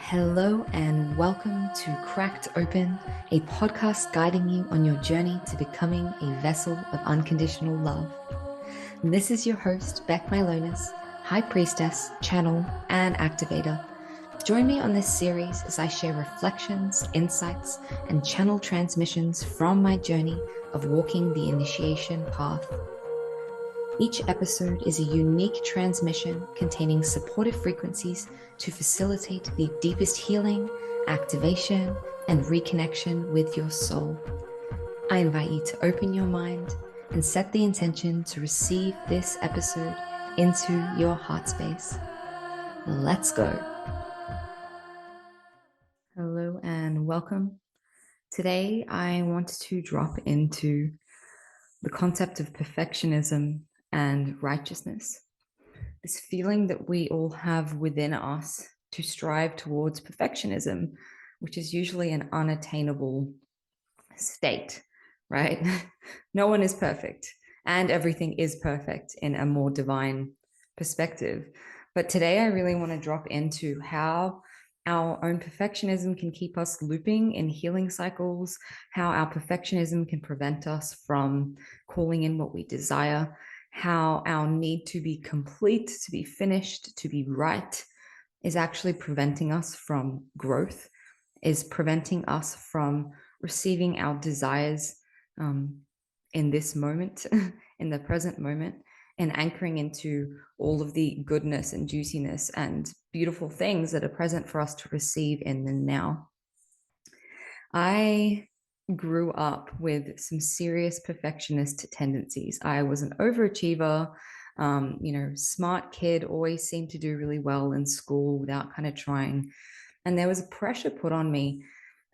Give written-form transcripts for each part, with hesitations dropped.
Hello and welcome to Cracked Open, a podcast guiding you on your journey to becoming a vessel of unconditional love. And this is your host, Beck Milonis, High Priestess, Channel, and Activator. Join me on this series as I share reflections, insights, and channel transmissions from my journey of walking the initiation path. Each episode is a unique transmission containing supportive frequencies to facilitate the deepest healing, activation, and reconnection with your soul. I invite you to open your mind and set the intention to receive this episode into your heart space. Let's go. Hello and welcome. Today, I want to drop into the concept of perfectionism and righteousness. This feeling that we all have within us to strive towards perfectionism, which is usually an unattainable state, right? No one is perfect, and everything is perfect in a more divine perspective. But today I really want to drop into how our own perfectionism can keep us looping in healing cycles, how our perfectionism can prevent us from calling in what we desire, how our need to be complete, to be finished, to be right is actually preventing us from growth, is preventing us from receiving our desires in this moment, in the present moment, and anchoring into all of the goodness and juiciness and beautiful things that are present for us to receive in the now. I grew up with some serious perfectionist tendencies. I was an overachiever, smart kid, always seemed to do really well in school without kind of trying. And there was a pressure put on me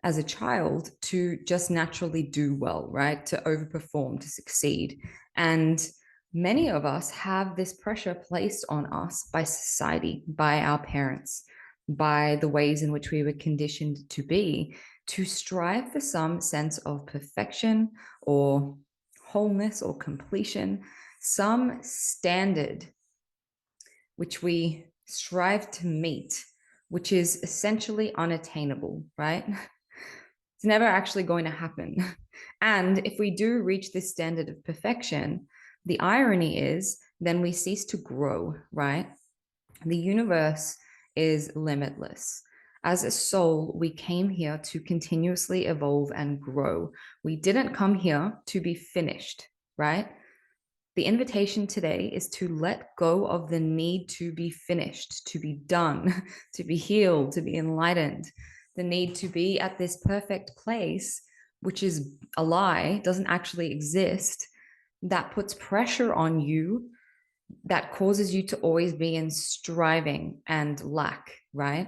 as a child to just naturally do well, right? To overperform, to succeed. And many of us have this pressure placed on us by society, by our parents, by the ways in which we were conditioned to be, to strive for some sense of perfection or wholeness or completion, some standard which we strive to meet, which is essentially unattainable, right? It's never actually going to happen. And if we do reach this standard of perfection, the irony is then we cease to grow, right? The universe is limitless. As a soul, we came here to continuously evolve and grow. We didn't come here to be finished, right? The invitation today is to let go of the need to be finished, to be done, to be healed, to be enlightened, the need to be at this perfect place, which is a lie, doesn't actually exist, that puts pressure on you, that causes you to always be in striving and lack, right?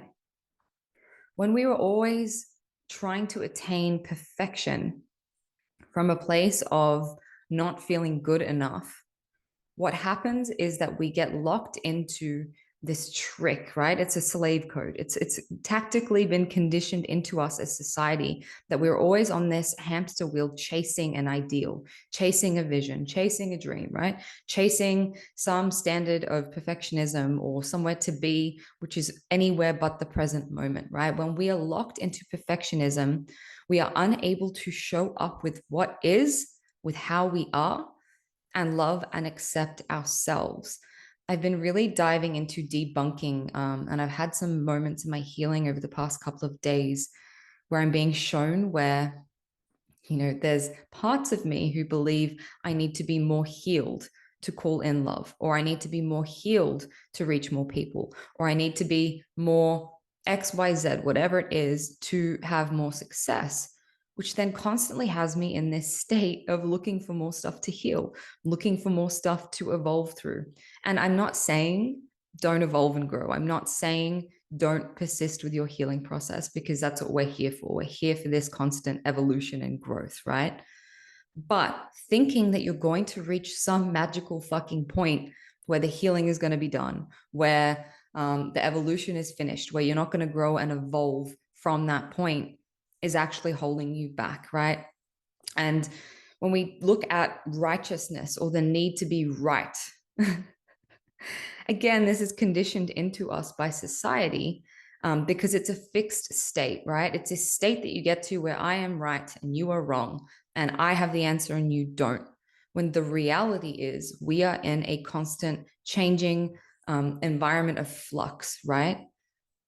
When we were always trying to attain perfection from a place of not feeling good enough, what happens is that we get locked into this trick, right? It's a slave code. It's tactically been conditioned into us as society that we're always on this hamster wheel chasing an ideal, chasing a vision, chasing a dream, right? Chasing some standard of perfectionism or somewhere to be, which is anywhere but the present moment, right? When we are locked into perfectionism, we are unable to show up with what is, with how we are, and love and accept ourselves. I've been really diving into debunking, and I've had some moments in my healing over the past couple of days where I'm being shown where, there's parts of me who believe I need to be more healed to call in love, or I need to be more healed to reach more people, or I need to be more XYZ, whatever it is, to have more success, which then constantly has me in this state of looking for more stuff to heal, looking for more stuff to evolve through. And I'm not saying don't evolve and grow. I'm not saying don't persist with your healing process, because that's what we're here for. We're here for this constant evolution and growth, right? But thinking that you're going to reach some magical fucking point where the healing is going to be done, where the evolution is finished, where you're not going to grow and evolve from that point, is actually holding you back, right? And when we look at righteousness or the need to be right, again, this is conditioned into us by society, because it's a fixed state, right? It's a state that you get to where I am right and you are wrong, and I have the answer and you don't. When the reality is we are in a constant changing environment of flux, right?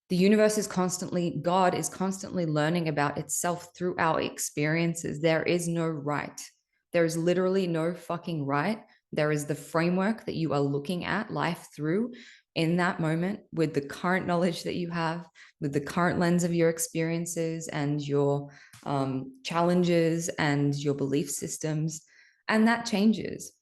The universe is constantly, God is constantly learning about itself through our experiences. There is no right. There is literally no fucking right. There is the framework that you are looking at life through in that moment with the current knowledge that you have, with the current lens of your experiences and your challenges and your belief systems. And that changes.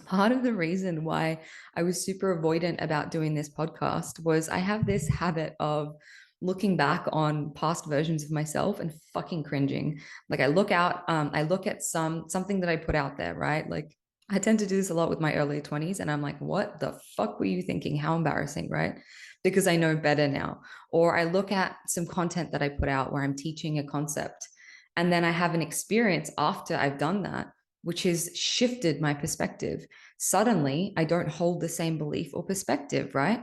Part of the reason why I was super avoidant about doing this podcast was I have this habit of looking back on past versions of myself and fucking cringing. Like I look at something that I put out there, right? Like I tend to do this a lot with my early 20s, and I'm like, what the fuck were you thinking? How embarrassing, right? Because I know better now. Or I look at some content that I put out where I'm teaching a concept, and then I have an experience after I've done that which has shifted my perspective. Suddenly, I don't hold the same belief or perspective, right?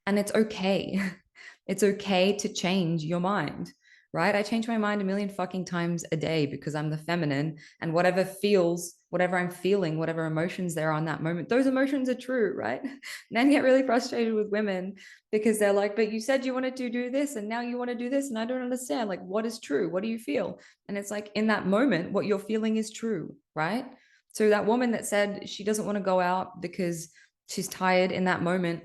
And it's okay. It's okay to change your mind, right? I change my mind a million fucking times a day because I'm the feminine, and whatever I'm feeling, whatever emotions there are on that moment, those emotions are true, right? Men get really frustrated with women because they're like, but you said you wanted to do this and now you want to do this. And I don't understand. Like, what is true? What do you feel? And it's like in that moment, what you're feeling is true, right? So that woman that said she doesn't want to go out because she's tired in that moment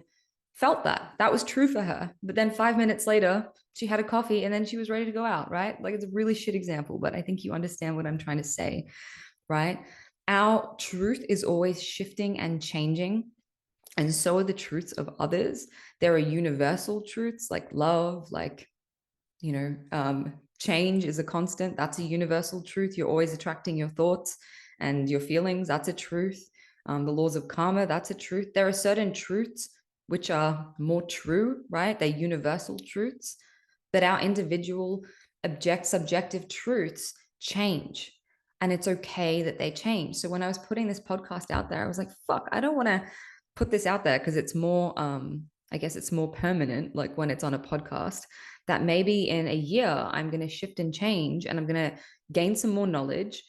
felt that was true for her. But then 5 minutes later, she had a coffee and then she was ready to go out, right? Like it's a really shit example, but I think you understand what I'm trying to say, right? Our truth is always shifting and changing. And so are the truths of others. There are universal truths like love, like, change is a constant. That's a universal truth. You're always attracting your thoughts and your feelings. That's a truth. The laws of karma, that's a truth. There are certain truths which are more true, right? They're universal truths, but our individual subjective truths change. And it's okay that they change. So when I was putting this podcast out there, I was like, fuck, I don't want to put this out there because it's more, I guess it's more permanent, like when it's on a podcast, that maybe in a year I'm going to shift and change and I'm going to gain some more knowledge.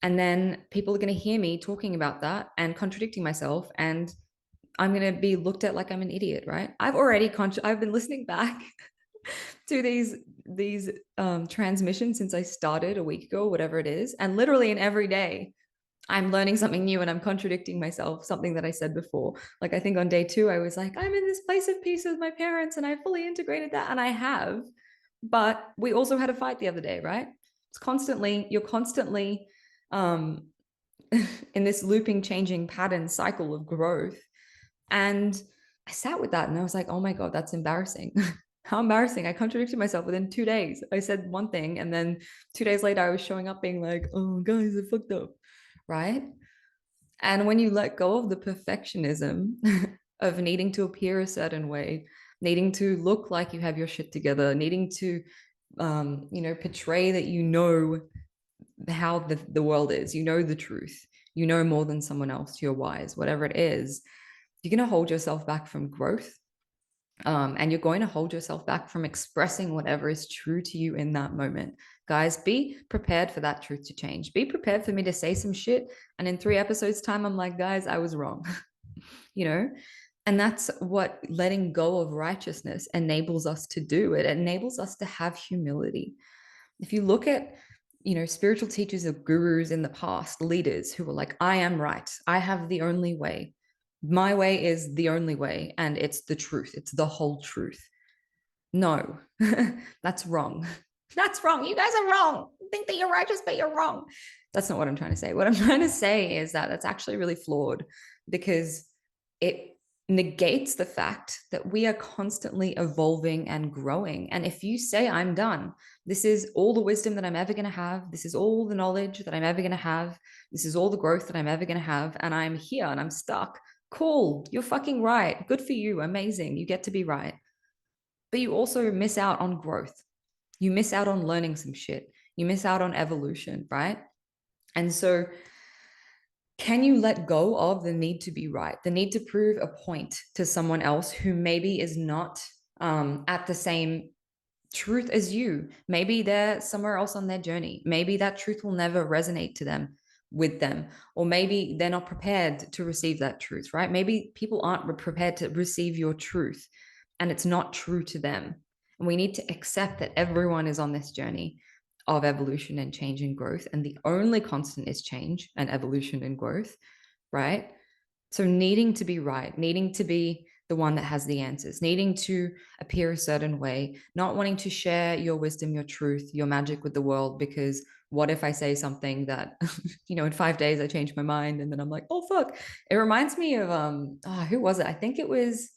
And then people are going to hear me talking about that and contradicting myself. And I'm going to be looked at like I'm an idiot, right? I've been listening back to these transmissions since I started a week ago, whatever it is. And literally in every day, I'm learning something new and I'm contradicting myself, something that I said before. Like I think on day 2, I was like, I'm in this place of peace with my parents and I fully integrated that. And I have. But we also had a fight the other day, right? You're constantly um, in this looping, changing pattern cycle of growth. And I sat with that and I was like, oh my God, that's embarrassing. How embarrassing. I contradicted myself within 2 days. I said one thing and then 2 days later I was showing up being like, oh guys, I fucked up. Right. And when you let go of the perfectionism of needing to appear a certain way, needing to look like you have your shit together, needing to, portray that you know how the world is, you know the truth, you know more than someone else, you're wise, whatever it is, you're going to hold yourself back from growth. And you're going to hold yourself back from expressing whatever is true to you in that moment. Guys, be prepared for that truth to change. Be prepared for me to say some shit. And in 3 episodes' time, I'm like, guys, I was wrong, you know? And that's what letting go of righteousness enables us to do. It enables us to have humility. If you look at, spiritual teachers or gurus in the past, leaders who were like, I am right, I have the only way, my way is the only way, and it's the truth, it's the whole truth. No, that's wrong. That's wrong. You guys are wrong. Think that you're righteous, but you're wrong. That's not what I'm trying to say. What I'm trying to say is that that's actually really flawed because it negates the fact that we are constantly evolving and growing. And if you say, I'm done, this is all the wisdom that I'm ever going to have, this is all the knowledge that I'm ever going to have, this is all the growth that I'm ever going to have, and I'm here and I'm stuck, cool, you're fucking right. Good for you. Amazing. You get to be right. But you also miss out on growth. You miss out on learning some shit. You miss out on evolution, right? And so, can you let go of the need to be right, the need to prove a point to someone else who maybe is not at the same Truth is you. Maybe they're somewhere else on their journey. Maybe that truth will never resonate to them with them. Or maybe they're not prepared to receive that truth, right? Maybe people aren't prepared to receive your truth and it's not true to them. And we need to accept that everyone is on this journey of evolution and change and growth. And the only constant is change and evolution and growth, right? So needing to be right, needing to be the one that has the answers, needing to appear a certain way, not wanting to share your wisdom, your truth, your magic with the world, because what if I say something that, in 5 days I change my mind and then I'm like, oh fuck. It reminds me of who was it? I think it was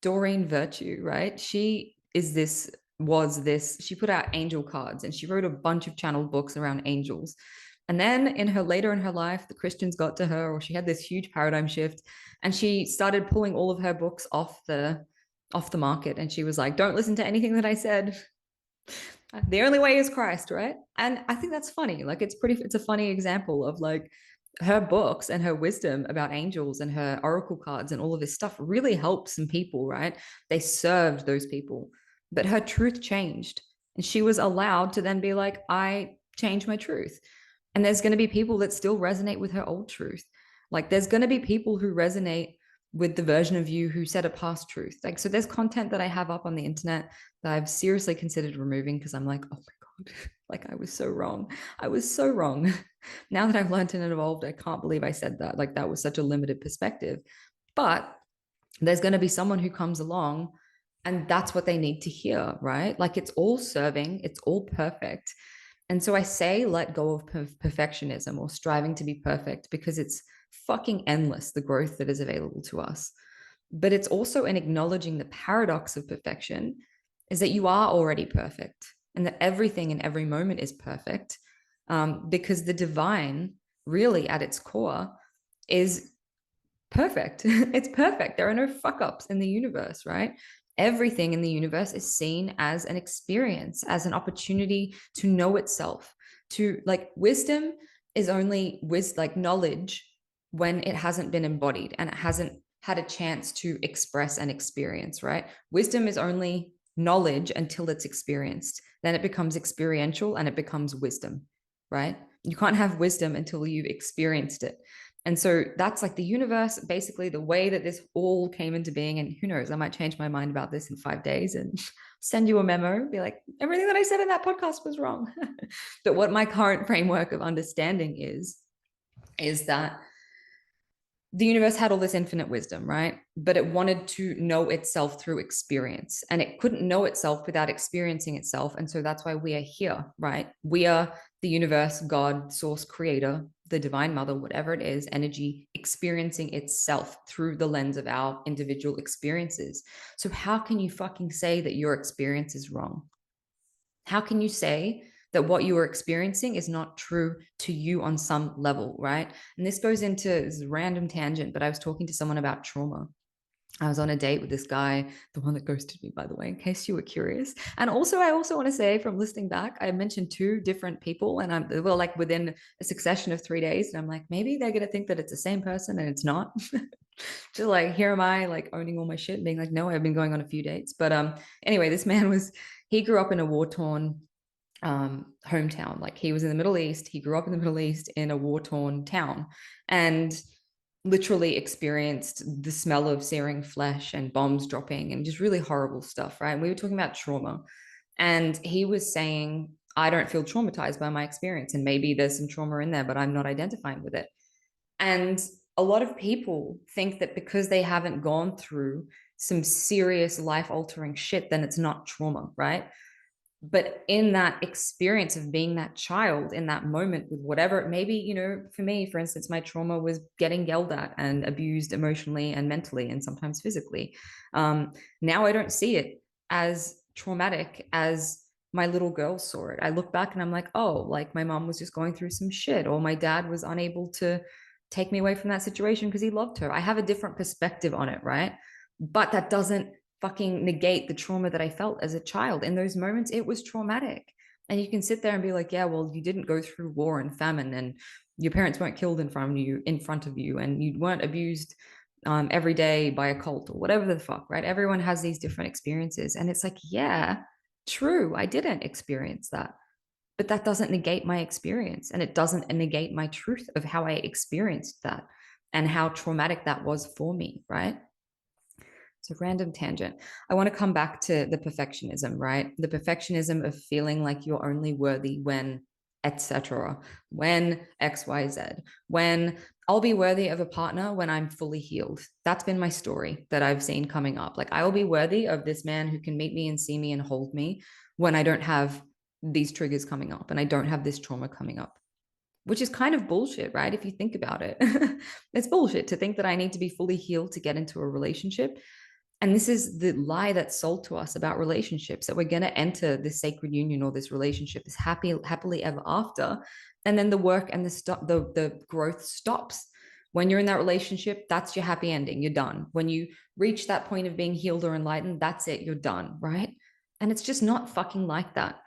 Doreen Virtue, right? She put out angel cards and she wrote a bunch of channeled books around angels. And then later in her life, the Christians got to her, or she had this huge paradigm shift, and she started pulling all of her books off the market. And she was like, "Don't listen to anything that I said. The only way is Christ," right? And I think that's funny. Like it's a funny example of like her books and her wisdom about angels and her oracle cards and all of this stuff really helped some people, right? They served those people. But her truth changed. And she was allowed to then be like, I changed my truth. And there's going to be people that still resonate with her old truth. Like there's going to be people who resonate with the version of you who said a past truth. Like, so there's content that I have up on the internet that I've seriously considered removing because I'm like, oh my God, like I was so wrong. I was so wrong. Now that I've learned and evolved, I can't believe I said that. Like that was such a limited perspective. But there's going to be someone who comes along and that's what they need to hear, right? Like it's all serving, it's all perfect. And so I say let go of perfectionism or striving to be perfect because it's fucking endless, the growth that is available to us. But it's also in acknowledging the paradox of perfection is that you are already perfect and that everything in every moment is perfect, because the divine, really at its core, is perfect. It's perfect. There are no fuck ups in the universe, right? Everything in the universe is seen as an experience, as an opportunity to know itself. To like wisdom is only like knowledge when it hasn't been embodied and it hasn't had a chance to express and experience, right? Wisdom is only knowledge until it's experienced. Then it becomes experiential and it becomes wisdom, right? You can't have wisdom until you've experienced it. And so that's like the universe, basically the way that this all came into being. And who knows, I might change my mind about this in 5 days and send you a memo, be like, everything that I said in that podcast was wrong. But what my current framework of understanding is that the universe had all this infinite wisdom, right? But it wanted to know itself through experience, and it couldn't know itself without experiencing itself. And so that's why we are here, right? We are the universe, God, source, creator, the divine mother, whatever it is, energy experiencing itself through the lens of our individual experiences. So how can you fucking say that your experience is wrong? How can you say that what you are experiencing is not true to you on some level, right? And this goes into this random tangent, but I was talking to someone about trauma. I was on a date with this guy, the one that ghosted me, by the way, in case you were curious. And also, I also want to say from listening back, I mentioned two different people, and I'm well, like within a succession of 3 days. And I'm like, maybe they're going to think that it's the same person and it's not. Just like, here am I, like owning all my shit and being like, no, I've been going on a few dates. But anyway, this man he grew up in a war-torn hometown. Like he was in the Middle East. He grew up in the Middle East in a war-torn town and literally experienced the smell of searing flesh and bombs dropping and just really horrible stuff, right? And we were talking about trauma. And he was saying, I don't feel traumatized by my experience. And maybe there's some trauma in there, but I'm not identifying with it. And a lot of people think that because they haven't gone through some serious life altering shit, then it's not trauma, right? But in that experience of being that child in that moment with whatever, maybe, for me, for instance, my trauma was getting yelled at and abused emotionally and mentally and sometimes physically. Now I don't see it as traumatic as my little girl saw it. I look back and I'm like, oh, like my mom was just going through some shit, or my dad was unable to take me away from that situation because he loved her. I have a different perspective on it, right? But that doesn't fucking negate the trauma that I felt as a child. In those moments, it was traumatic. And you can sit there and be like, yeah, well, you didn't go through war and famine, and your parents weren't killed in front of you, and you weren't abused every day by a cult or whatever the fuck, right? Everyone has these different experiences. And it's like, yeah, True, I didn't experience that. But that doesn't negate my experience. And it doesn't negate my truth of how I experienced that and how traumatic that was for me, right? So, random tangent. I want to come back to the perfectionism, right? The perfectionism of feeling like you're only worthy when, etc., when XYZ, when I'll be worthy of a partner when I'm fully healed. That's been my story that I've seen coming up. Like, I will be worthy of this man who can meet me and see me and hold me when I don't have these triggers coming up and I don't have this trauma coming up, which is kind of bullshit, right? If you think about it, it's bullshit to think that I need to be fully healed to get into a relationship. And this is the lie that's sold to us about relationships, that we're going to enter this sacred union or this relationship, this happily ever after. And then the work and the growth stops. When you're in that relationship, that's your happy ending. You're done. When you reach that point of being healed or enlightened, that's it. You're done, right? And it's just not fucking like that,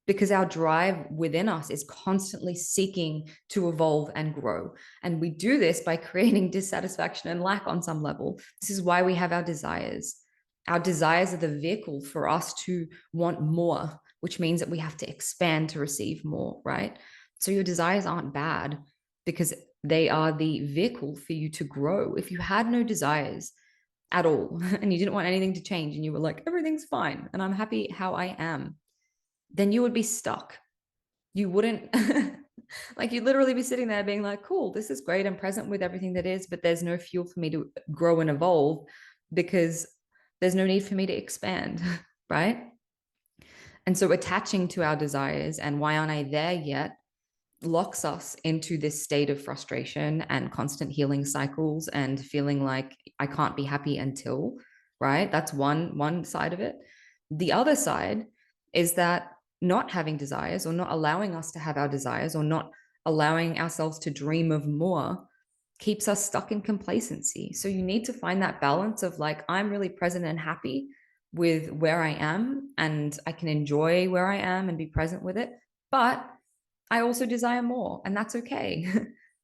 because our drive within us is constantly seeking to evolve and grow. And we do this by creating dissatisfaction and lack on some level. This is why we have our desires. Our desires are the vehicle for us to want more, which means that we have to expand to receive more, right? So your desires aren't bad because they are the vehicle for you to grow. If you had no desires at all and you didn't want anything to change and you were like, everything's fine and I'm happy how I am, then you would be stuck. You wouldn't, like, you'd literally be sitting there being like, cool, this is great. I'm present with everything that is, but there's no fuel for me to grow and evolve because there's no need for me to expand, right? And so attaching to our desires and why aren't I there yet locks us into this state of frustration and constant healing cycles and feeling like I can't be happy until, right? That's one side of it. The other side is that not having desires or not allowing us to have our desires or not allowing ourselves to dream of more keeps us stuck in complacency. So you need to find that balance of like, I'm really present and happy with where I am and I can enjoy where I am and be present with it. But I also desire more, and that's okay.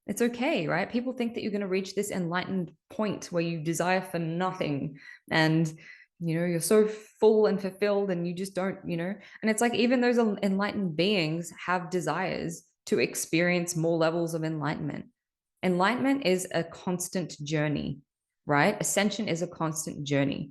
It's okay, right? People think that you're going to reach this enlightened point where you desire for nothing and you're so full and fulfilled and you just don't, and it's like even those enlightened beings have desires to experience more levels of enlightenment. Enlightenment is a constant journey, right? Ascension is a constant journey.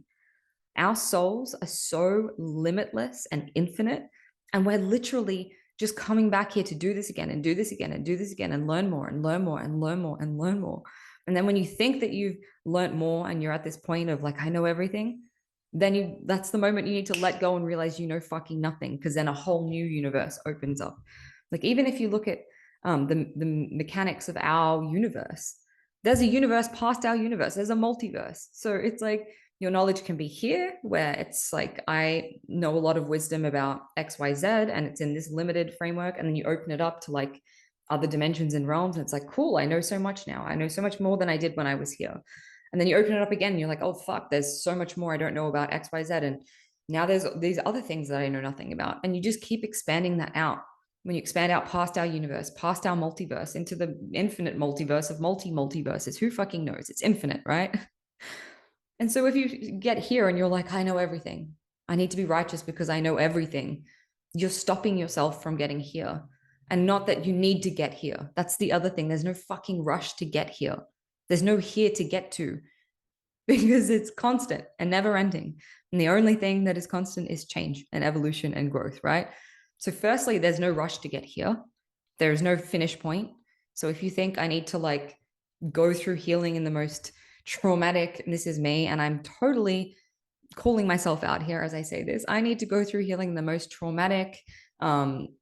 Our souls are so limitless and infinite, and we're literally just coming back here to do this again and do this again and do this again and learn more and learn more and learn more and learn more. And then when you think that you've learned more and you're at this point of like, I know everything, then that's the moment you need to let go and realize you know fucking nothing, because then a whole new universe opens up. Like, even if you look at the mechanics of our universe, there's a universe past our universe, there's a multiverse. So it's like your knowledge can be here, where it's like, I know a lot of wisdom about XYZ and it's in this limited framework. And then you open it up to like other dimensions and realms. And it's like, cool, I know so much now. I know so much more than I did when I was here. And then you open it up again and you're like, oh, fuck, there's so much more I don't know about XYZ. And now there's these other things that I know nothing about. And you just keep expanding that out. When you expand out past our universe, past our multiverse, into the infinite multiverse of multiverses, who fucking knows? It's infinite, right? And so if you get here and you're like, I know everything, I need to be righteous because I know everything, you're stopping yourself from getting here. And not that you need to get here. That's the other thing. There's no fucking rush to get here. There's no here to get to, because it's constant and never ending. And the only thing that is constant is change and evolution and growth, right? So, firstly, there's no rush to get here. There is no finish point. So, if you think I need to like go through healing in the most traumatic, and this is me, and I'm totally calling myself out here as I say this, I need to go through healing in the most traumatic,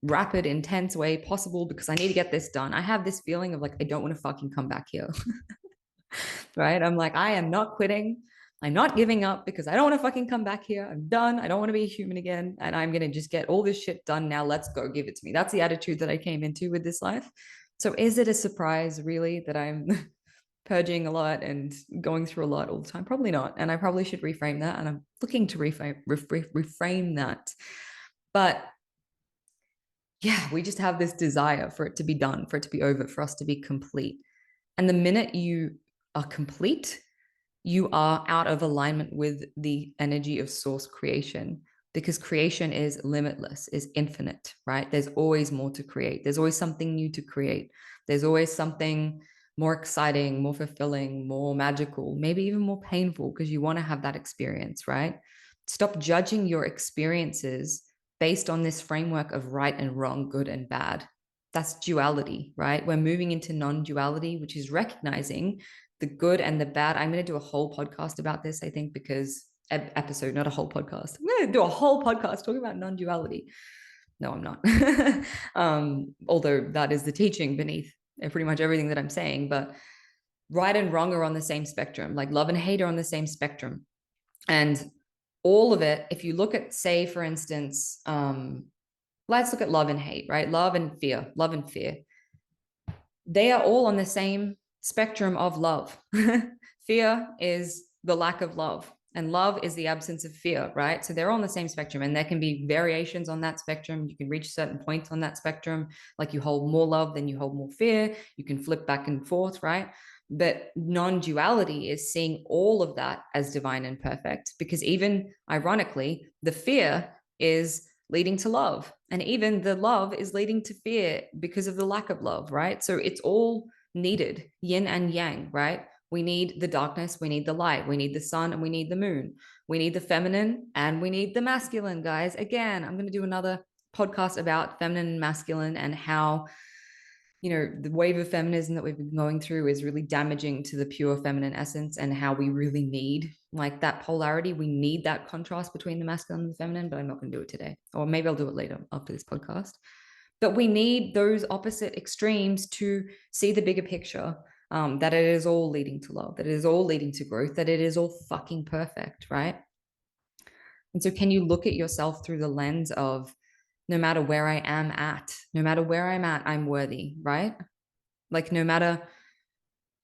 rapid, intense way possible because I need to get this done. I have this feeling of like, I don't want to fucking come back here. Right? I'm like, I am not quitting. I'm not giving up because I don't want to fucking come back here. I'm done. I don't want to be a human again. And I'm going to just get all this shit done now. Let's go. Give it to me. That's the attitude that I came into with this life. So is it a surprise, really, that I'm purging a lot and going through a lot all the time? Probably not. And I probably should reframe that. And I'm looking to reframe that. But yeah, we just have this desire for it to be done, for it to be over, for us to be complete. And the minute you are complete, you are out of alignment with the energy of source creation. because creation is limitless, is infinite, right? There's always more to create. There's always something new to create. There's always something more exciting, more fulfilling, more magical, maybe even more painful, because you want to have that experience, right? Stop judging your experiences based on this framework of right and wrong, good and bad. That's duality, right? We're moving into non-duality, which is recognizing the good and the bad. I'm going to do a whole podcast about this, I think, because episode, not a whole podcast. I'm going to do a whole podcast talking about non-duality. No, I'm not. Although that is the teaching beneath pretty much everything that I'm saying. But right and wrong are on the same spectrum. Like love and hate are on the same spectrum. And all of it, if you look at, say, for instance, let's look at love and hate, right? Love and fear, love and fear. They are all on the same spectrum of love. Fear is the lack of love, and love is the absence of fear, right? So they're on the same spectrum, and there can be variations on that spectrum. You can reach certain points on that spectrum, like you hold more love, then you hold more fear. You can flip back and forth, right? But non-duality is seeing all of that as divine and perfect, because even ironically, the fear is leading to love. And even the love is leading to fear because of the lack of love, right? So it's all needed, yin and yang, right? We need the darkness, we need the light, we need the sun, and we need the moon. We need the feminine and we need the masculine, guys. Again, I'm going to do another podcast about feminine and masculine and how, you know, the wave of feminism that we've been going through is really damaging to the pure feminine essence, and how we really need like that polarity. We need that contrast between the masculine and the feminine, but I'm not going to do it today. Or maybe I'll do it later after this podcast. But we need those opposite extremes to see the bigger picture, that it is all leading to love, that it is all leading to growth, that it is all fucking perfect, right? And so can you look at yourself through the lens of, no matter where I am at, no matter where I'm at, I'm worthy, right? Like no matter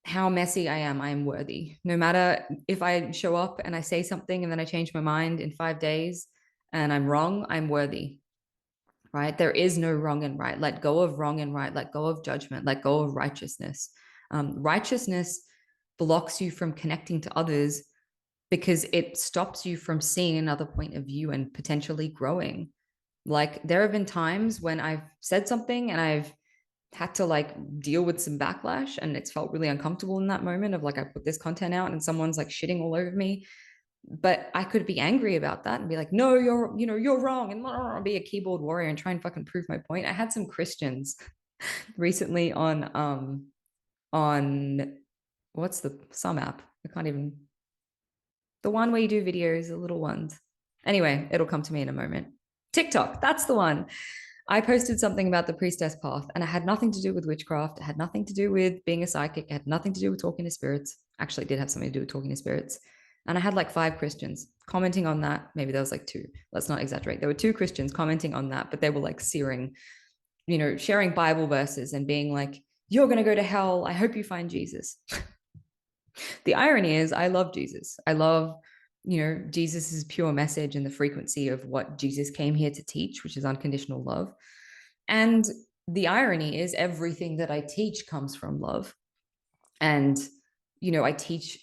how messy I am worthy. No matter if I show up and I say something and then I change my mind in 5 days and I'm wrong, I'm worthy, right? There is no wrong and right. Let go of wrong and right. Let go of judgment. Let go of righteousness. Righteousness blocks you from connecting to others because it stops you from seeing another point of view and potentially growing. Like there have been times when I've said something and I've had to like deal with some backlash, and it's felt really uncomfortable in that moment of like, I put this content out and someone's like shitting all over me, but I could be angry about that and be like, no, you're wrong, and be a keyboard warrior and try and fucking prove my point. I had some Christians recently on what's the some app, I can't even, the one where you do videos, the little ones. Anyway, it'll come to me in a moment. TikTok, that's the one. I posted something about the priestess path, and it had nothing to do with witchcraft. It had nothing to do with being a psychic. It had nothing to do with talking to spirits. Actually, it did have something to do with talking to spirits. And I had like 5 Christians commenting on that. Maybe there was like 2. Let's not exaggerate. There were 2 Christians commenting on that, but they were like searing, you know, sharing Bible verses and being like, you're going to go to hell. I hope you find Jesus. The irony is, I love Jesus. I love, you know, Jesus's pure message and the frequency of what Jesus came here to teach, which is unconditional love. And the irony is, everything that I teach comes from love. And, you know, I teach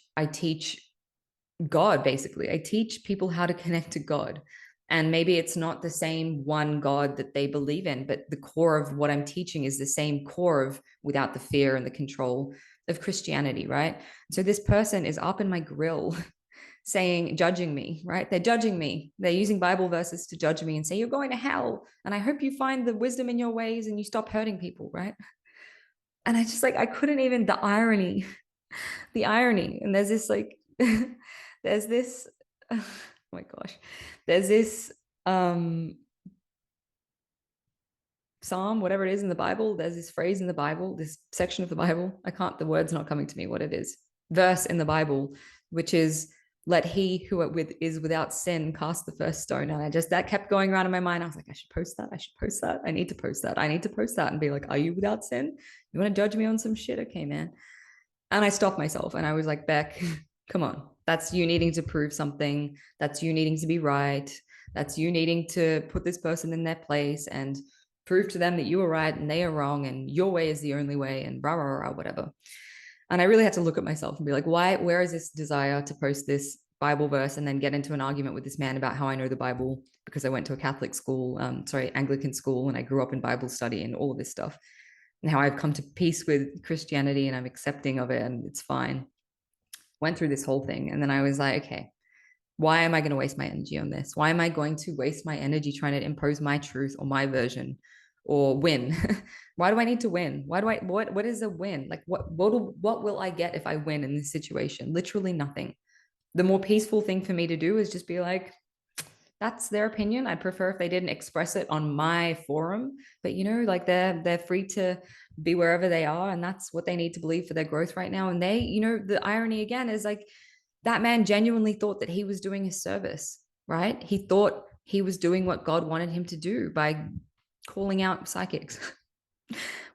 God, basically. I teach people how to connect to God. And maybe it's not the same one God that they believe in, but the core of what I'm teaching is the same core of, without the fear and the control of, Christianity, right? So this person is up in my grill saying, judging me, right? They're judging me. They're using Bible verses to judge me and say, you're going to hell. And I hope you find the wisdom in your ways and you stop hurting people, right? And I just like, I couldn't even, the irony, the irony. And there's this like, there's this, oh my gosh, there's this psalm, whatever it is in the Bible. There's this phrase in the Bible, this section of the Bible. I can't, the word's not coming to me what it is. Verse in the Bible, which is, let he who is without sin cast the first stone. And I just, that kept going around in my mind. I was like, I should post that. I should post that. I need to post that. I need to post that and be like, are you without sin? You want to judge me on some shit? Okay, man. And I stopped myself and I was like, Beck, come on. That's you needing to prove something. That's you needing to be right. That's you needing to put this person in their place and prove to them that you are right and they are wrong and your way is the only way and rah, rah, rah, whatever. And I really had to look at myself and be like, why, where is this desire to post this Bible verse and then get into an argument with this man about how I know the Bible because I went to a Catholic school, Anglican school, and I grew up in Bible study and all of this stuff. And how I've come to peace with Christianity and I'm accepting of it and it's fine. Went through this whole thing. And then I was like, okay, why am I going to waste my energy on this? Why am I going to waste my energy trying to impose my truth or my version or win? Why do I need to win? What is a win? Like what will I get if I win in this situation? Literally nothing. The more peaceful thing for me to do is just be like, that's their opinion. I'd prefer if they didn't express it on my forum, but like they're free to be wherever they are, and that's what they need to believe for their growth right now. And they, the irony again is like that man genuinely thought that he was doing his service, right? He thought he was doing what God wanted him to do by calling out psychics.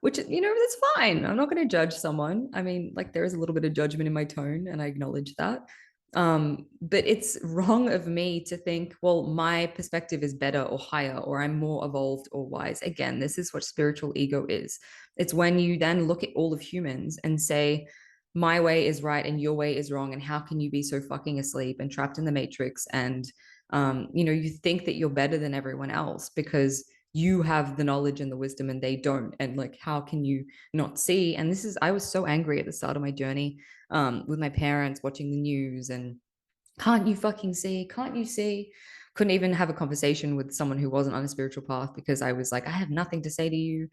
Which, that's fine. I'm not going to judge someone. I mean, like there is a little bit of judgment in my tone and I acknowledge that. But it's wrong of me to think, well, my perspective is better or higher, or I'm more evolved or wise. Again, this is what spiritual ego is. It's when you then look at all of humans and say, my way is right and your way is wrong. And how can you be so fucking asleep and trapped in the matrix? And, you think that you're better than everyone else because you have the knowledge and the wisdom and they don't. And like, how can you not see? And I was so angry at the start of my journey with my parents watching the news and can't you fucking see? Can't you see? Couldn't even have a conversation with someone who wasn't on a spiritual path because I was like, I have nothing to say to you.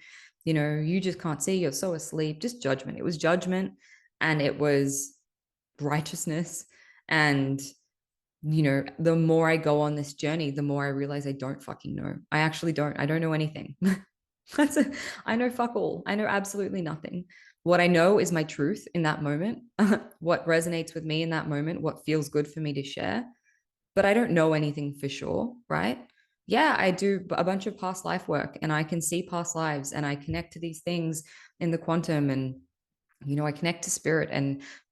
You just can't see. You're so asleep. Just judgment. It was judgment and it was righteousness. And, the more I go on this journey, the more I realize I don't fucking know. I actually don't. I don't know anything. I know fuck all. I know absolutely nothing. What I know is my truth in that moment, what resonates with me in that moment, what feels good for me to share. But I don't know anything for sure, right? Yeah, I do a bunch of past life work and I can see past lives and I connect to these things in the quantum and, I connect to spirit.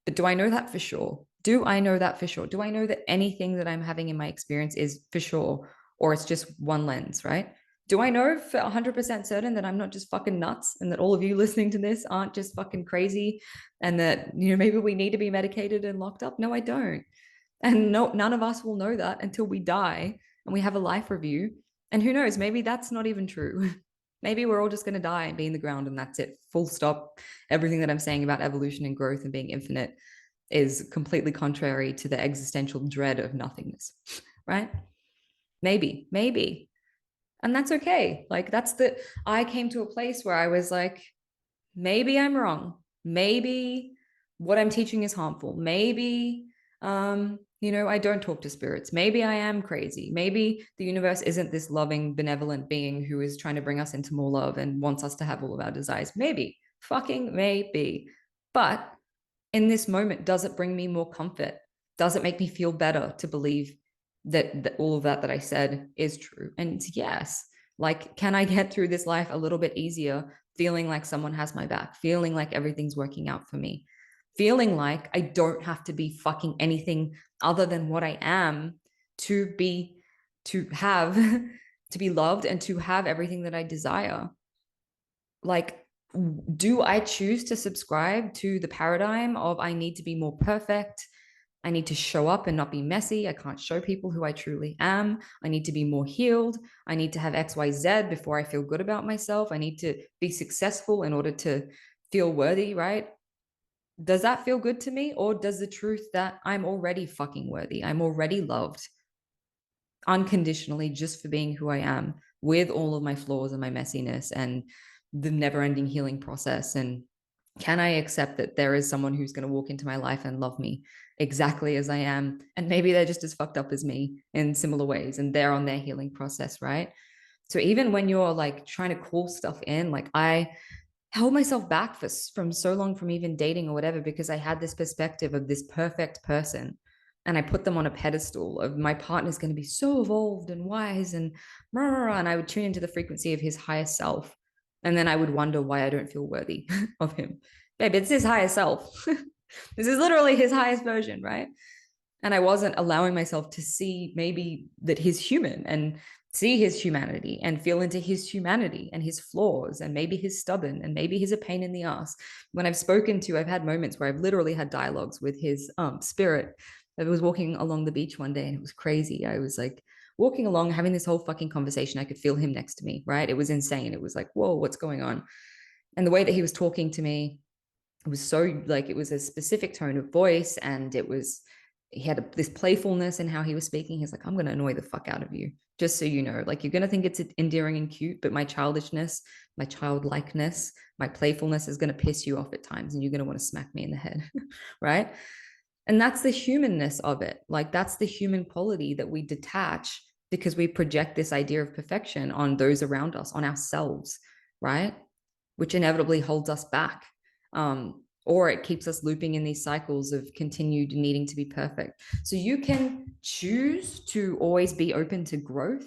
But do I know that for sure? Do I know that for sure? Do I know that anything that I'm having in my experience is for sure or it's just one lens, right? Do I know for 100% certain that I'm not just fucking nuts and that all of you listening to this aren't just fucking crazy and that, maybe we need to be medicated and locked up? No, I don't. And no, none of us will know that until we die and we have a life review. And who knows, maybe that's not even true. Maybe we're all just going to die and be in the ground and that's it. Full stop. Everything that I'm saying about evolution and growth and being infinite is completely contrary to the existential dread of nothingness, right? Maybe. And that's okay. Like I came to a place where I was like, maybe I'm wrong. Maybe what I'm teaching is harmful. Maybe, I don't talk to spirits. Maybe I am crazy. Maybe the universe isn't this loving, benevolent being who is trying to bring us into more love and wants us to have all of our desires. Maybe, fucking maybe. But in this moment, does it bring me more comfort? Does it make me feel better to believe that all of that I said is true? And yes, like, can I get through this life a little bit easier, feeling like someone has my back, feeling like everything's working out for me, feeling like I don't have to be fucking anything other than what I am to have, to be loved and to have everything that I desire? Like, do I choose to subscribe to the paradigm of I need to be more perfect? I need to show up and not be messy. I can't show people who I truly am. I need to be more healed. I need to have XYZ before I feel good about myself. I need to be successful in order to feel worthy, right? Does that feel good to me? Or does the truth that I'm already fucking worthy, I'm already loved unconditionally just for being who I am with all of my flaws and my messiness and the never ending healing process? And can I accept that there is someone who's going to walk into my life and love me exactly as I am? And maybe they're just as fucked up as me in similar ways and they're on their healing process, right? So even when you're like trying to call stuff in, like I held myself back from so long from even dating or whatever because I had this perspective of this perfect person and I put them on a pedestal of my partner's going to be so evolved and wise and I would tune into the frequency of his higher self. And then I would wonder why I don't feel worthy of him. Babe, it's his higher self. This is literally his highest version, right? And I wasn't allowing myself to see maybe that he's human and see his humanity and feel into his humanity and his flaws and maybe he's stubborn and maybe he's a pain in the ass. When I've had moments where I've literally had dialogues with his spirit I was walking along the beach one day and it was crazy. I was like walking along, having this whole fucking conversation. I could feel him next to me, right? It was insane. It was like, whoa, what's going on? And the way that he was talking to me, it was so like, it was a specific tone of voice, and it was, he had this playfulness in how he was speaking. He's like, I'm going to annoy the fuck out of you, just so you know. Like, you're going to think it's endearing and cute, but my childishness, my childlikeness, my playfulness is going to piss you off at times, and you're going to want to smack me in the head. Right? And that's the humanness of it. Like, that's the human quality that we detach because we project this idea of perfection on those around us, on ourselves, right? Which inevitably holds us back. Or it keeps us looping in these cycles of continued needing to be perfect. So you can choose to always be open to growth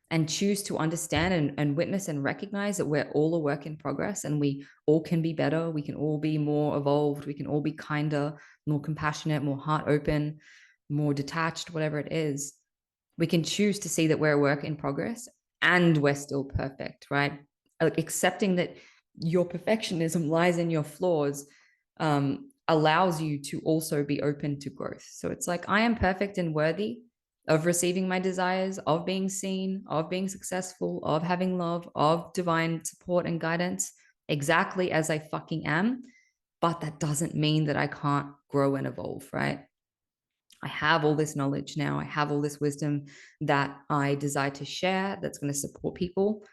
and choose to understand and witness and recognize that we're all a work in progress, and we all can be better. We can all be more evolved. We can all be kinder, more compassionate, more heart open, more detached, whatever it is. We can choose to see that we're a work in progress and we're still perfect, right? Like, accepting that your perfectionism lies in your flaws allows you to also be open to growth. So it's like, I am perfect and worthy of receiving my desires, of being seen, of being successful, of having love, of divine support and guidance, exactly as I fucking am. But that doesn't mean that I can't grow and evolve, right? I have all this knowledge now. I have all this wisdom that I desire to share that's going to support people.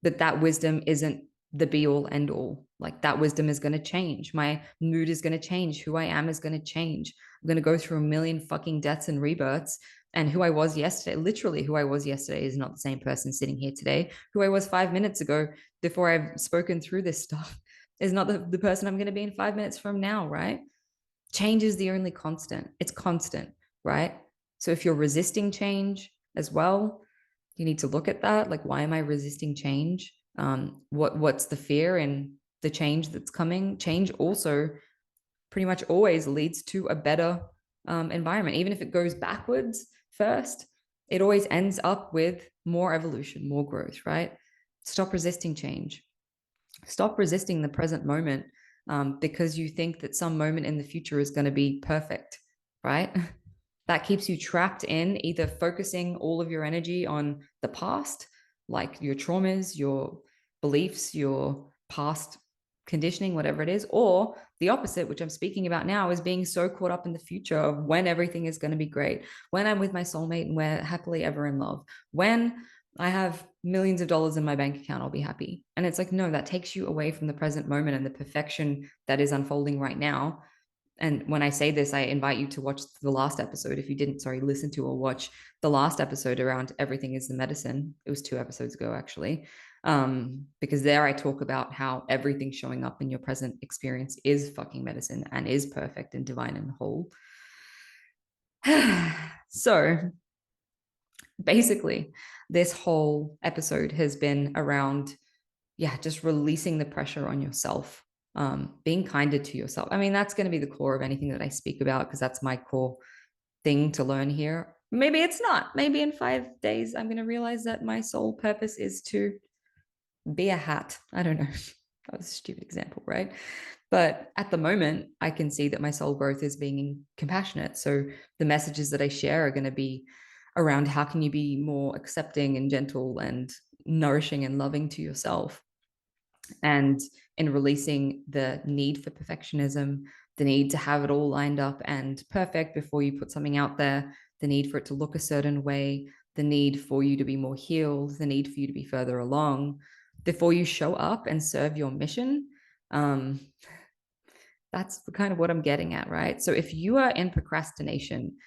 But that wisdom isn't the be all end all. Like, that wisdom is going to change. My mood is going to change. Who I am is going to change. I'm going to go through a million fucking deaths and rebirths. And who I was yesterday, literally who I was yesterday, is not the same person sitting here today. Who I was 5 minutes ago, before I've spoken through this stuff, is not the person I'm going to be in 5 minutes from now, right? Change is the only constant. It's constant, right? So if you're resisting change as well, you need to look at that. Like, why am I resisting change? What's the fear in the change that's coming? Change also pretty much always leads to a better environment. Even if it goes backwards first, it always ends up with more evolution, more growth, right? Stop resisting change. Stop resisting the present moment because you think that some moment in the future is going to be perfect, right? That keeps you trapped in either focusing all of your energy on the past, like your traumas, your beliefs, your past conditioning, whatever it is, or the opposite, which I'm speaking about now, is being so caught up in the future of when everything is going to be great, when I'm with my soulmate and we're happily ever in love, when I have millions of dollars in my bank account, I'll be happy. And it's like, no, that takes you away from the present moment and the perfection that is unfolding right now. And when I say this, I invite you to watch the last episode. If you didn't, sorry, listen to or watch the last episode around everything is the medicine. It was 2 episodes ago, actually. Because there I talk about how everything showing up in your present experience is fucking medicine and is perfect and divine and whole. So basically, this whole episode has been around, yeah, just releasing the pressure on yourself, being kinder to yourself. I mean, that's going to be the core of anything that I speak about, because that's my core thing to learn here. Maybe it's not. Maybe in 5 days, I'm going to realize that my sole purpose is to be a hat. I don't know. That was a stupid example, right? But at the moment, I can see that my soul growth is being compassionate. So the messages that I share are going to be around how can you be more accepting and gentle and nourishing and loving to yourself, and in releasing the need for perfectionism, the need to have it all lined up and perfect before you put something out there, the need for it to look a certain way, the need for you to be more healed, the need for you to be further along before you show up and serve your mission. Um, that's kind of what I'm getting at, right? So if you are in procrastination,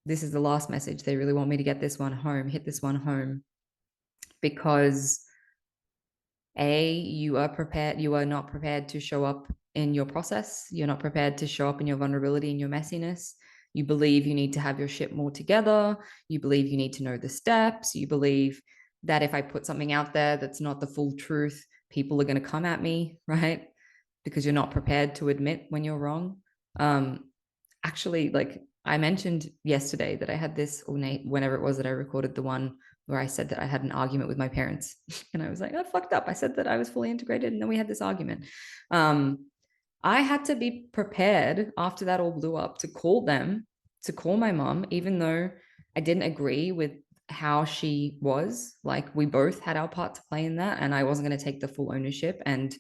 this is the last message. They really want me to get this one home, hit this one home, because you are prepared, you are not prepared to show up in your process. You're not prepared to show up in your vulnerability and your messiness. You believe you need to have your shit more together. You believe you need to know the steps. You believe that if I put something out there that's not the full truth, people are going to come at me, right? Because you're not prepared to admit when you're wrong. Actually, like I mentioned yesterday that I had this, or whenever it was that I recorded the one where I said that I had an argument with my parents. And I was like, I fucked up. I said that I was fully integrated, and then we had this argument. I had to be prepared after that all blew up to call them to call my mom, even though I didn't agree with how she was. Like, we both had our part to play in that, and I wasn't going to take the full ownership and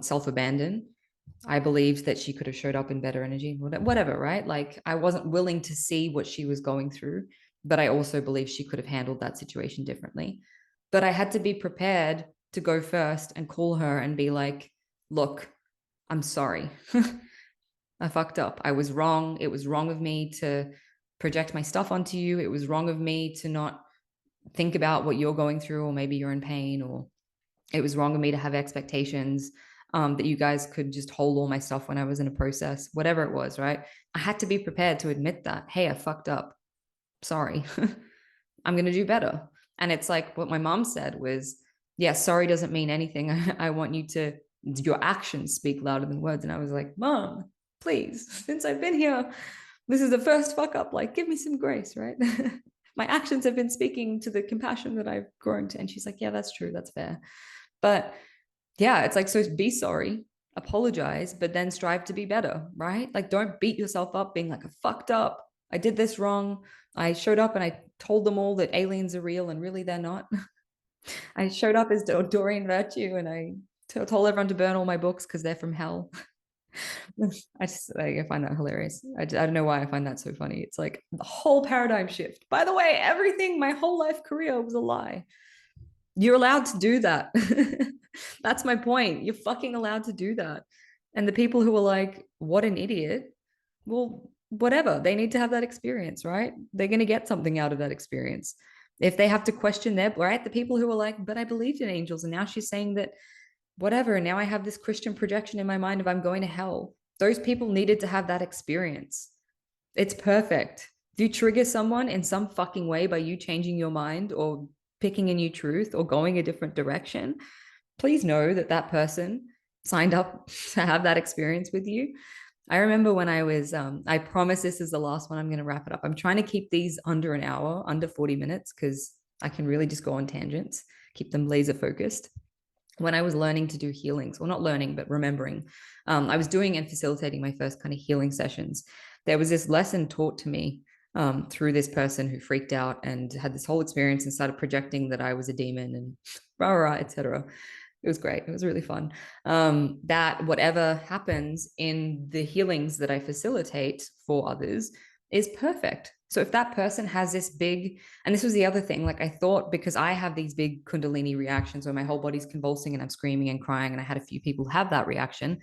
self abandon. I believed that she could have showed up in better energy, whatever, right? Like, I wasn't willing to see what she was going through, but I also believe she could have handled that situation differently. But I had to be prepared to go first and call her and be like, look, I'm sorry. I fucked up. I was wrong. It was wrong of me to project my stuff onto you. It was wrong of me to not think about what you're going through, or maybe you're in pain, or it was wrong of me to have expectations that you guys could just hold all my stuff when I was in a process, whatever it was, right? I had to be prepared to admit that, hey, I fucked up. Sorry. I'm going to do better. And it's like what my mom said was, yeah, sorry doesn't mean anything. I want you to, your actions speak louder than words. And I was like, Mom, please, since I've been here, this is the first fuck up. Like, give me some grace, right? My actions have been speaking to the compassion that I've grown to. And she's like, yeah, that's true. That's fair. But yeah, it's like, so be sorry, apologize, but then strive to be better, right? Like, don't beat yourself up being like, I fucked up. I did this wrong. I showed up and I told them all that aliens are real and really they're not. I showed up as Dorian Virtue and I told everyone to burn all my books because they're from hell. I find that hilarious. I don't know why I find that so funny. It's like the whole paradigm shift. By the way, everything, my whole life career was a lie. You're allowed to do that. That's my point. You're fucking allowed to do that. And the people who are like, what an idiot, well, whatever. They need to have that experience, right? They're going to get something out of that experience. If they have to question their, right? The people who are like, but I believed in angels. And now she's saying that, whatever. And now I have this Christian projection in my mind of I'm going to hell. Those people needed to have that experience. It's perfect. If you trigger someone in some fucking way by you changing your mind or picking a new truth or going a different direction, please know that that person signed up to have that experience with you. I remember when I was, I promise this is the last one. I'm going to wrap it up. I'm trying to keep these under an hour, under 40 minutes, because I can really just go on tangents, keep them laser focused. When I was learning to do healings, well, not learning, but remembering, I was doing and facilitating my first kind of healing sessions. There was this lesson taught to me through this person who freaked out and had this whole experience and started projecting that I was a demon and rah, rah, etc. It was great. It was really fun. That whatever happens in the healings that I facilitate for others is perfect. So if that person has this big, and this was the other thing, like I thought because I have these big Kundalini reactions where my whole body's convulsing and I'm screaming and crying, and I had a few people have that reaction,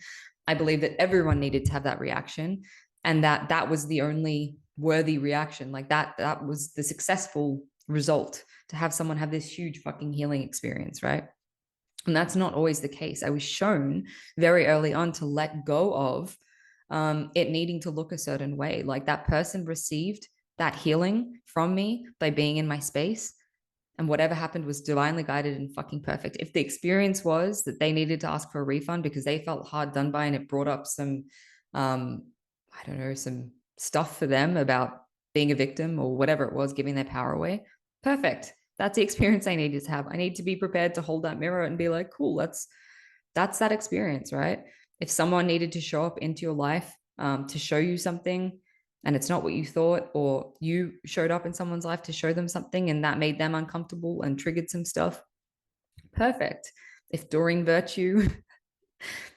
I believe that everyone needed to have that reaction, and that was the only worthy reaction. Like that was the successful result, to have someone have this huge fucking healing experience, right? And that's not always the case. I was shown very early on to let go of it needing to look a certain way. Like that person received that healing from me by being in my space. And whatever happened was divinely guided and fucking perfect. If the experience was that they needed to ask for a refund because they felt hard done by and it brought up some, I don't know, some stuff for them about being a victim or whatever it was, giving their power away, perfect. That's the experience I needed to have. I need to be prepared to hold that mirror and be like, cool, that's that experience, right? If someone needed to show up into your life to show you something and it's not what you thought, or you showed up in someone's life to show them something and that made them uncomfortable and triggered some stuff, perfect. If Doreen Virtue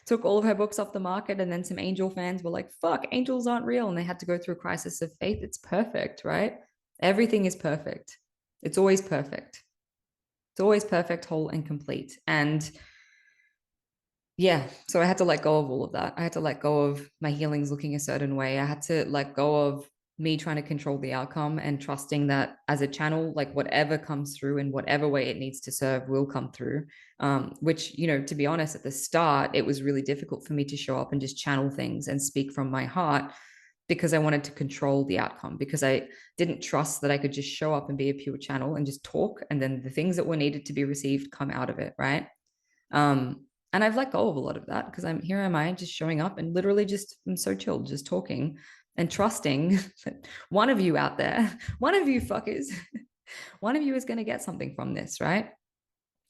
took all of her books off the market and then some angel fans were like, fuck, angels aren't real, and they had to go through a crisis of faith, it's perfect, right? Everything is perfect. It's always perfect. It's always perfect, whole, and complete. And yeah, so I had to let go of all of that. I had to let go of my healings looking a certain way. I had to let go of me trying to control the outcome and trusting that as a channel, like whatever comes through in whatever way it needs to serve will come through. Which, you know, to be honest, at the start, it was really difficult for me to show up and just channel things and speak from my heart because I wanted to control the outcome, because I didn't trust that I could just show up and be a pure channel and just talk. And then the things that were needed to be received come out of it, right? And I've let go of a lot of that because am I just showing up and literally just I'm so chilled, just talking and trusting that one of you out there, one of you fuckers, one of you is going to get something from this, right?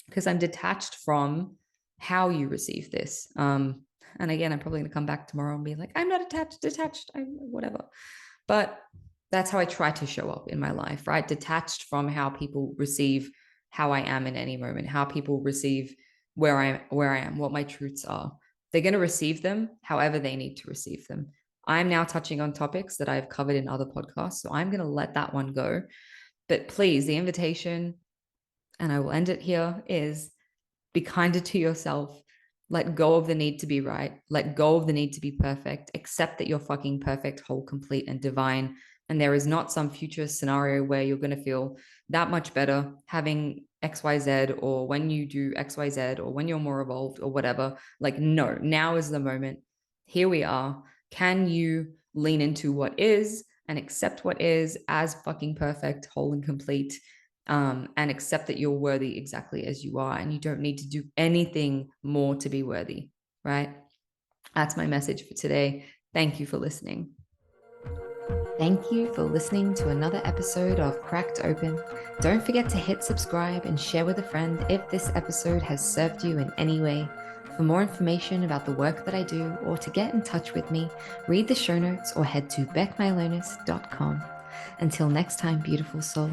Because I'm detached from how you receive this. And again, I'm probably going to come back tomorrow and be like, I'm not attached, detached, I'm whatever. But that's how I try to show up in my life, right? Detached from how people receive how I am in any moment, how people receive where I am, what my truths are. They're going to receive them however they need to receive them. I'm now touching on topics that I've covered in other podcasts, so I'm going to let that one go. But please, the invitation, and I will end it here, is be kinder to yourself. Let go of the need to be right. Let go of the need to be perfect. Accept that you're fucking perfect, whole, complete, and divine. And there is not some future scenario where you're going to feel that much better having XYZ, or when you do XYZ, or when you're more evolved, or whatever. Like, no, now is the moment. Here we are. Can you lean into what is and accept what is as fucking perfect, whole, and complete? And accept that you're worthy exactly as you are, and you don't need to do anything more to be worthy, right? That's my message for today. Thank you for listening. Thank you for listening to another episode of Cracked Open. Don't forget to hit subscribe and share with a friend if this episode has served you in any way. For more information about the work that I do, or to get in touch with me, read the show notes or head to beckmylonis.com. Until next time, beautiful soul.